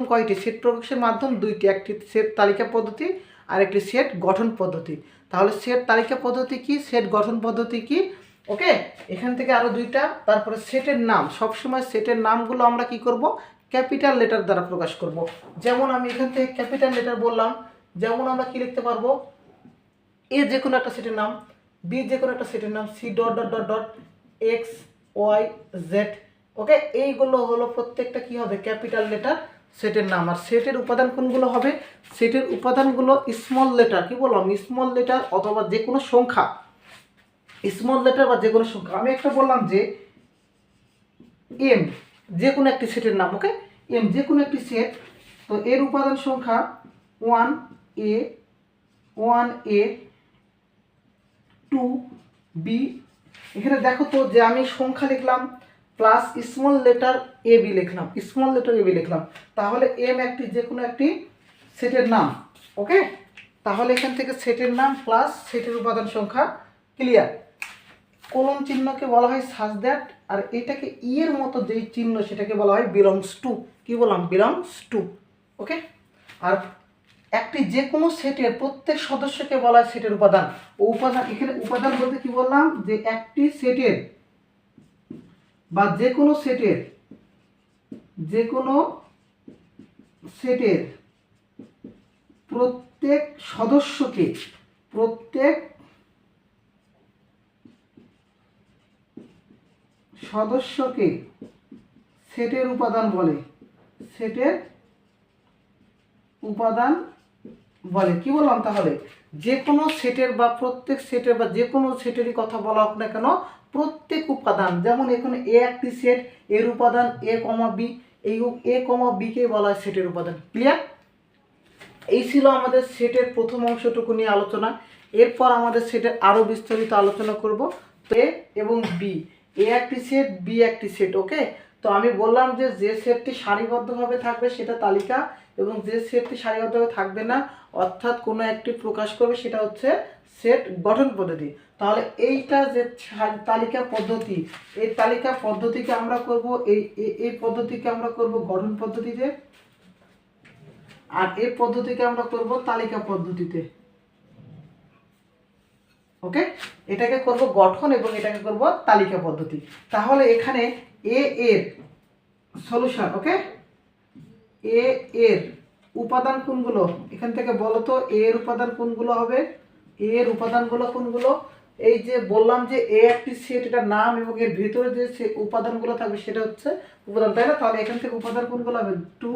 কয়টি? সেট প্রকাশের মাধ্যম দুইটি, একটি সেট তালিকা পদ্ধতি আর একটি সেট গঠন পদ্ধতি। তাহলে সেট তালিকা পদ্ধতি কি, সেট গঠন পদ্ধতি কি? ওকে, এখান থেকে আরও দুইটা। তারপরে সেটের নাম, সবসময় সেটের নামগুলো আমরা কি করব? ক্যাপিটাল লেটার দ্বারা প্রকাশ করব। যেমন আমি এখান থেকে ক্যাপিটাল লেটার বললাম, যেমন আমরা কি লিখতে পারবো? এ যে কোনো একটা সেটের নাম, বি যে কোনো একটা সেটের নাম, C dot dot dot dot X Y Z. Okay, এইগুলো হলো প্রত্যেকটা কি হবে? ক্যাপিটাল লেটার সেটের নাম। আর সেটের উপাদান কোনগুলো হবে? সেটের উপাদানগুলো স্মল লেটার, কি বললাম? স্মল লেটার অথবা যে কোনো সংখ্যা, স্মল লেটার বা যে কোনো সংখ্যা। আমি একটা বললাম যে এম যে কোনো একটি সেটের নাম। ওকে, এম যে কোনো একটি সেট, তো এর উপাদান সংখ্যা 1A 1A 2B। এখানে দেখো তো যে আমি সংখ্যা লিখলাম plus small letter A B লিখলাম, স্মল লেটার এ বি লিখলাম, তাহলে এম একটি যে কোনো একটি সেটের নাম। ওকে, তাহলে এখান থেকে সেটের নাম প্লাস সেটের উপাদান সংখ্যা ক্লিয়ার। কোলন চিহ্নকে বলা হয় সাজ দ্যাট, আর এটাকে ই এর মতো যেই চিহ্ন সেটাকে বলা হয় বিলংস টু। কি বললাম? Belongs to. ওকে, আর একটি যে কোনো সেটের প্রত্যেক সদস্যকে বলা হয় সেটের উপাদান। ও উপাদান, এখানে উপাদান বলতে কি বললাম? যে একটি সেটের বা যে কোনো সেটের প্রত্যেক সদস্যকে সেটের উপাদান বলে, সেটের উপাদান বলে। কি বললাম? তাহলে যে কোনো সেটের বা প্রত্যেক সেটের বা যে কোনো সেটেরই কথা বলা হোক না কেন, প্রত্যেক উপাদান, যেমন এখানে এ একটি সেট, এর উপাদান এ কমা বি, এই এ কমা বিকে বলা হয় সেটের উপাদান। ক্লিয়ার? এই ছিল আমাদের সেটের প্রথম অংশটুকু নিয়ে আলোচনা। এরপর আমাদের সেটের আরও বিস্তারিত আলোচনা করব। তো এ এবং বি, এ একটি সেট, বি একটি সেট। ওকে, তো আমি বললাম যে যে সেটটি সারিবদ্ধভাবে থাকবে সেটা তালিকা, এবং যে সেটটি সারিবদ্ধভাবে থাকবে না অর্থাৎ কোনো একটি প্রকাশ করবে সেটা হচ্ছে সেট গঠন পদ্ধতি। তাহলে এইটা যে তালিকা পদ্ধতি, এই তালিকা পদ্ধতিকে আমরা করব এই পদ্ধতিকে আমরা করব গঠন পদ্ধতিতে, আর এই পদ্ধতিকে আমরা করব তালিকা পদ্ধতিতে। ওকে, এটাকে করব গঠন এবং এটাকে করব তালিকা পদ্ধতি। তাহলে এখানে এ এর সলিউশন। ওকে, এ এর উপাদান কোনগুলো? এখান থেকে বলো তো এ এর উপাদান কোনগুলো হবে? এ এর উপাদানগুলো কোনগুলো? এই যে বললাম যে এ একটি সেট, এটা নাম, এবং এর ভিতরে যে উপাদানগুলো থাকবে সেটা হচ্ছে উপাদান, তাই না? তাহলে এখান থেকে উপাদান কোনগুলো হবে? 2